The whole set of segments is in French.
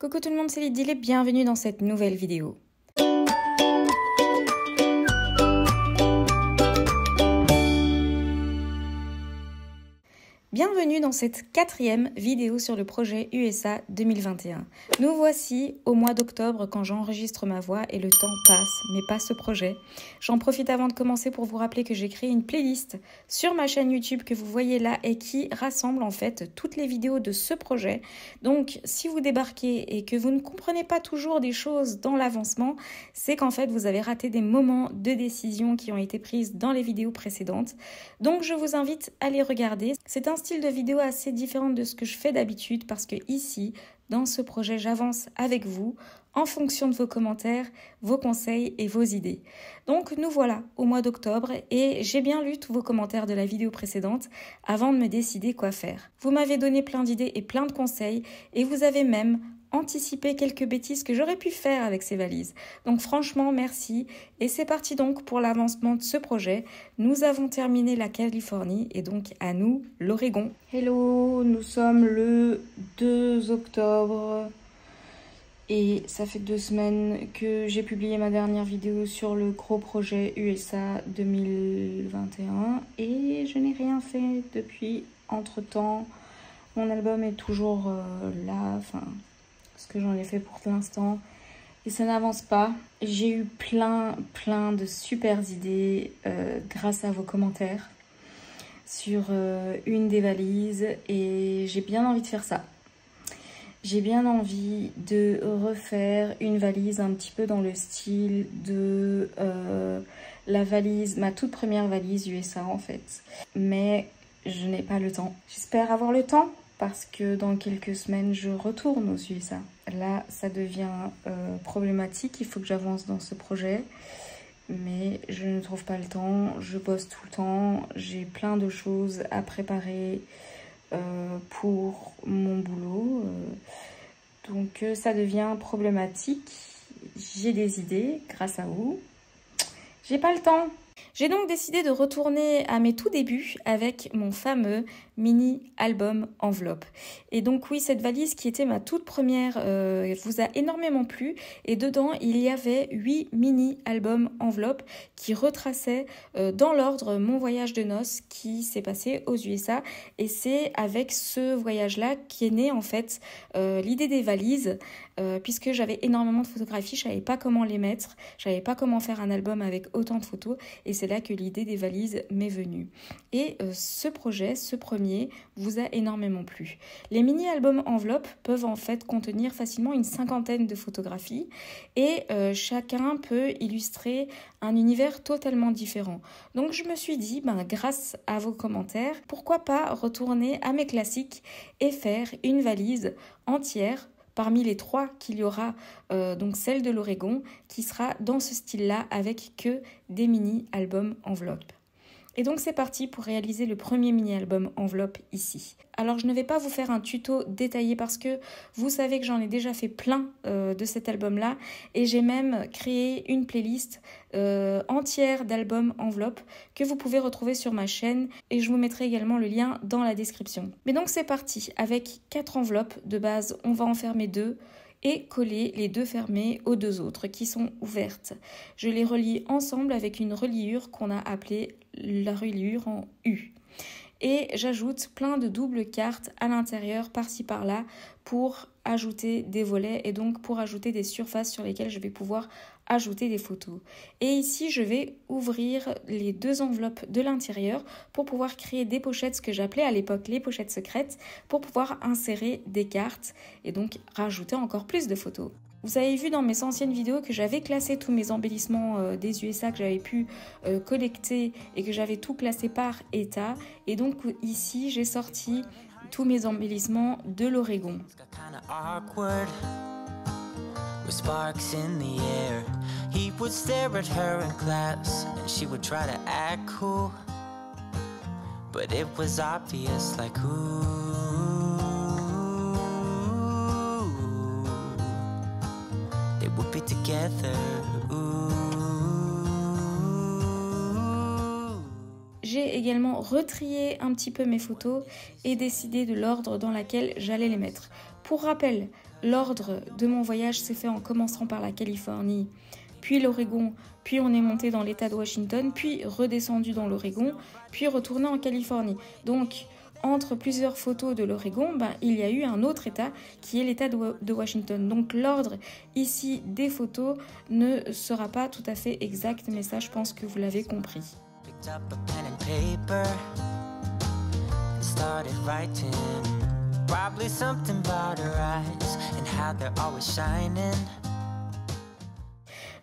Coucou tout le monde, c'est Lydie et bienvenue dans cette nouvelle vidéo. Bienvenue dans cette 4e vidéo sur le projet USA 2021. Nous voici au mois d'octobre quand j'enregistre ma voix et le temps passe, mais pas ce projet. J'en profite avant de commencer pour vous rappeler que j'ai créé une playlist sur ma chaîne YouTube que vous voyez là et qui rassemble en fait toutes les vidéos de ce projet. Donc si vous débarquez et que vous ne comprenez pas toujours des choses dans l'avancement, c'est qu'en fait vous avez raté des moments de décision qui ont été prises dans les vidéos précédentes. Donc je vous invite à les regarder. C'est un style de vidéo assez différent de ce que je fais d'habitude parce que ici, dans ce projet, j'avance avec vous en fonction de vos commentaires, vos conseils et vos idées. Donc nous voilà au mois d'octobre et j'ai bien lu tous vos commentaires de la vidéo précédente avant de me décider quoi faire. Vous m'avez donné plein d'idées et plein de conseils et vous avez même anticiper quelques bêtises que j'aurais pu faire avec ces valises. Donc franchement, merci. Et c'est parti donc pour l'avancement de ce projet. Nous avons terminé la Californie et donc à nous, l'Oregon. Hello, nous sommes le 2 octobre et ça fait 2 semaines que j'ai publié ma dernière vidéo sur le gros projet USA 2021 et je n'ai rien fait depuis. Entre-temps, mon album est toujours là, ce que j'en ai fait pour l'instant et ça n'avance pas. J'ai eu plein de super idées grâce à vos commentaires sur une des valises et j'ai bien envie de faire ça. J'ai bien envie de refaire une valise un petit peu dans le style de la valise, ma toute première valise USA en fait. Mais je n'ai pas le temps. J'espère avoir le temps parce que dans quelques semaines, je retourne aux USA. Là, ça devient problématique. Il faut que j'avance dans ce projet. Mais je ne trouve pas le temps. Je bosse tout le temps. J'ai plein de choses à préparer pour mon boulot. Donc, ça devient problématique. J'ai des idées grâce à vous. J'ai pas le temps. J'ai donc décidé de retourner à mes tout débuts avec mon fameux mini-album enveloppe. Et donc oui, cette valise qui était ma toute première vous a énormément plu. Et dedans, il y avait 8 mini-albums enveloppe qui retraçaient dans l'ordre mon voyage de noces qui s'est passé aux USA. Et c'est avec ce voyage-là qui est née en fait l'idée des valises. Puisque j'avais énormément de photographies, je savais pas comment les mettre, je savais pas comment faire un album avec autant de photos et c'est là que l'idée des valises m'est venue. Et ce projet, ce premier, vous a énormément plu. Les mini-albums enveloppes peuvent en fait contenir facilement une 50aine de photographies et chacun peut illustrer un univers totalement différent. Donc je me suis dit, grâce à vos commentaires, pourquoi pas retourner à mes classiques et faire une valise entière parmi les 3 qu'il y aura, donc celle de l'Oregon, qui sera dans ce style-là avec que des mini-albums enveloppes. Et donc c'est parti pour réaliser le premier mini-album enveloppe ici. Alors je ne vais pas vous faire un tuto détaillé parce que vous savez que j'en ai déjà fait plein de cet album-là et j'ai même créé une playlist entière d'albums enveloppe que vous pouvez retrouver sur ma chaîne et je vous mettrai également le lien dans la description. Mais donc c'est parti, avec 4 enveloppes de base, on va en fermer 2 et coller les 2 fermées aux 2 autres qui sont ouvertes. Je les relie ensemble avec une reliure qu'on a appelée la reliure en U. Et j'ajoute plein de doubles cartes à l'intérieur, par-ci par-là, pour ajouter des volets et donc pour ajouter des surfaces sur lesquelles je vais pouvoir ajouter des photos. Et ici, je vais ouvrir les 2 enveloppes de l'intérieur pour pouvoir créer des pochettes, ce que j'appelais à l'époque les pochettes secrètes, pour pouvoir insérer des cartes et donc rajouter encore plus de photos. Vous avez vu dans mes anciennes vidéos que j'avais classé tous mes embellissements des USA que j'avais pu collecter et que j'avais tout classé par état. Et donc ici, j'ai sorti tous mes embellissements de l'Oregon. With sparks in the air, he would stare at her in class and she would try to act cool, but it was obvious, like ooh, they would be together, ooh. J'ai également retrié un petit peu mes photos et décidé de l'ordre dans lequel j'allais les mettre. Pour rappel, l'ordre de mon voyage s'est fait en commençant par la Californie, puis l'Oregon, puis on est monté dans l'État de Washington, puis redescendu dans l'Oregon, puis retourné en Californie. Donc, entre plusieurs photos de l'Oregon, il y a eu un autre État qui est l'État de Washington. Donc l'ordre ici des photos ne sera pas tout à fait exact, mais ça je pense que vous l'avez compris.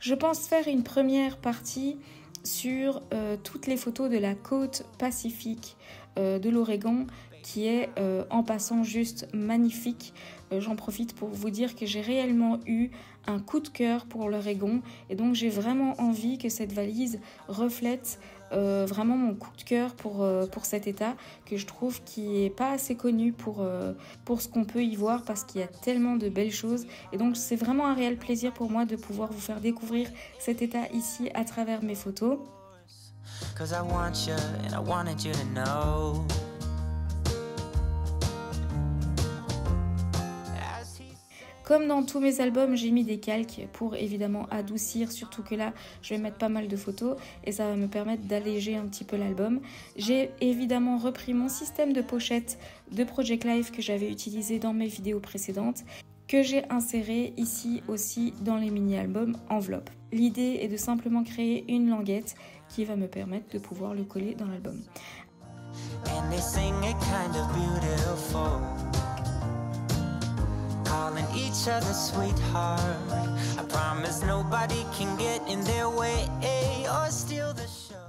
Je pense faire une première partie sur toutes les photos de la côte pacifique de l'Oregon qui est en passant juste magnifique. J'en profite pour vous dire que j'ai réellement eu un coup de cœur pour l'Oregon et donc j'ai vraiment envie que cette valise reflète vraiment mon coup de cœur pour cet état que je trouve qui n'est pas assez connu pour ce qu'on peut y voir parce qu'il y a tellement de belles choses et donc c'est vraiment un réel plaisir pour moi de pouvoir vous faire découvrir cet état ici à travers mes photos. Comme dans tous mes albums, j'ai mis des calques pour évidemment adoucir, surtout que là, je vais mettre pas mal de photos et ça va me permettre d'alléger un petit peu l'album. J'ai évidemment repris mon système de pochette de Project Life que j'avais utilisé dans mes vidéos précédentes, que j'ai inséré ici aussi dans les mini-albums enveloppes. L'idée est de simplement créer une languette qui va me permettre de pouvoir le coller dans l'album.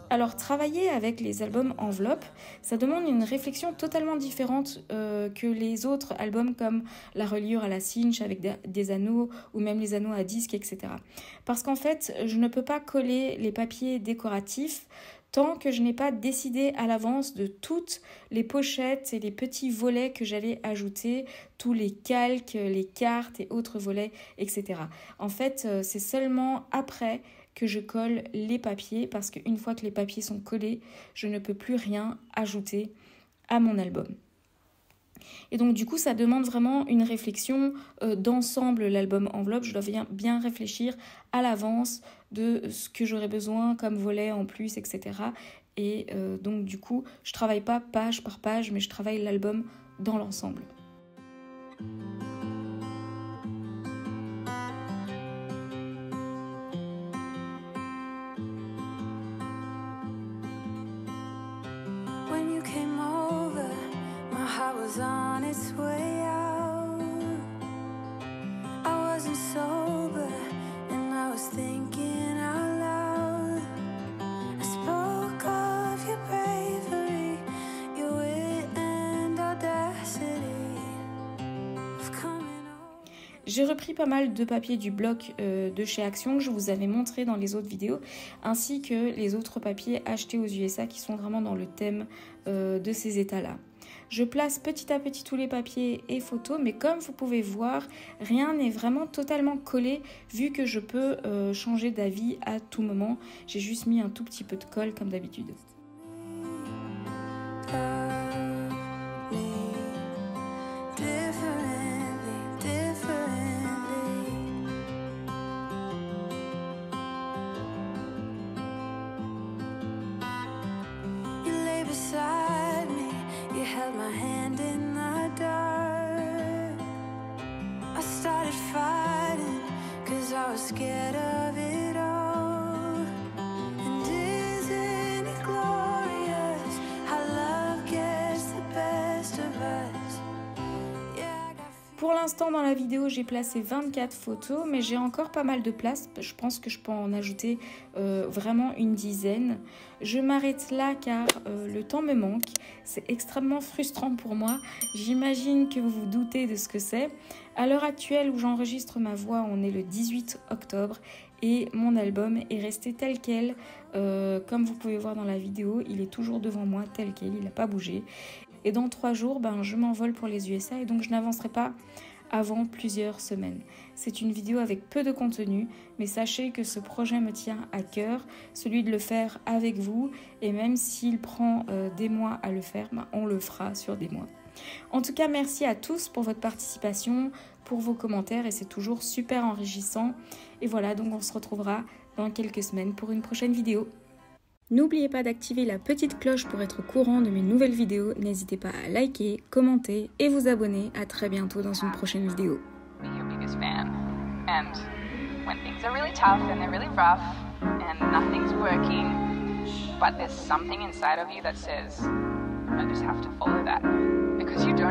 Alors travailler avec les albums enveloppes, ça demande une réflexion totalement différente que les autres albums comme la reliure à la cinch avec des anneaux ou même les anneaux à disque, etc. Parce qu'en fait, je ne peux pas coller les papiers décoratifs tant que je n'ai pas décidé à l'avance de toutes les pochettes et les petits volets que j'allais ajouter, tous les calques, les cartes et autres volets, etc. En fait, c'est seulement après que je colle les papiers parce qu'une fois que les papiers sont collés, je ne peux plus rien ajouter à mon album. Et donc du coup, ça demande vraiment une réflexion d'ensemble, l'album enveloppe. Je dois bien réfléchir à l'avance de ce que j'aurais besoin comme volet en plus, etc. Et donc du coup, je travaille pas page par page, mais je travaille l'album dans l'ensemble. On its way out. I wasn't sober and I was thinking out loud. I spoke of your bravery, your wit and audacity of coming over. J'ai repris pas mal de papiers du bloc de chez Action que je vous avais montré dans les autres vidéos, ainsi que les autres papiers achetés aux USA qui sont vraiment dans le thème de ces états-là. Je place petit à petit tous les papiers et photos, mais comme vous pouvez voir, rien n'est vraiment totalement collé vu que je peux changer d'avis à tout moment. J'ai juste mis un tout petit peu de colle comme d'habitude. Scared of it all. And isn't it glorious how love gets the best of us? Pour l'instant dans la vidéo j'ai placé 24 photos, mais j'ai encore pas mal de place. Je pense que je peux en ajouter vraiment une dizaine. Je m'arrête là car le temps me manque. C'est extrêmement frustrant pour moi. J'imagine que vous vous doutez de ce que c'est. À l'heure actuelle où j'enregistre ma voix, on est le 18 octobre et mon album est resté tel quel. Comme vous pouvez voir dans la vidéo, il est toujours devant moi tel quel, il n'a pas bougé. Et dans 3 jours, je m'envole pour les USA et donc je n'avancerai pas avant plusieurs semaines. C'est une vidéo avec peu de contenu, mais sachez que ce projet me tient à cœur, celui de le faire avec vous, et même s'il prend des mois à le faire, on le fera sur des mois. En tout cas, merci à tous pour votre participation, pour vos commentaires et c'est toujours super enrichissant. Et voilà, donc on se retrouvera dans quelques semaines pour une prochaine vidéo. N'oubliez pas d'activer la petite cloche pour être au courant de mes nouvelles vidéos. N'hésitez pas à liker, commenter et vous abonner. À très bientôt dans une prochaine vidéo. And when things are really tough and they're really rough and nothing's working, but there's something inside of you that says, I just have to follow that, because you don't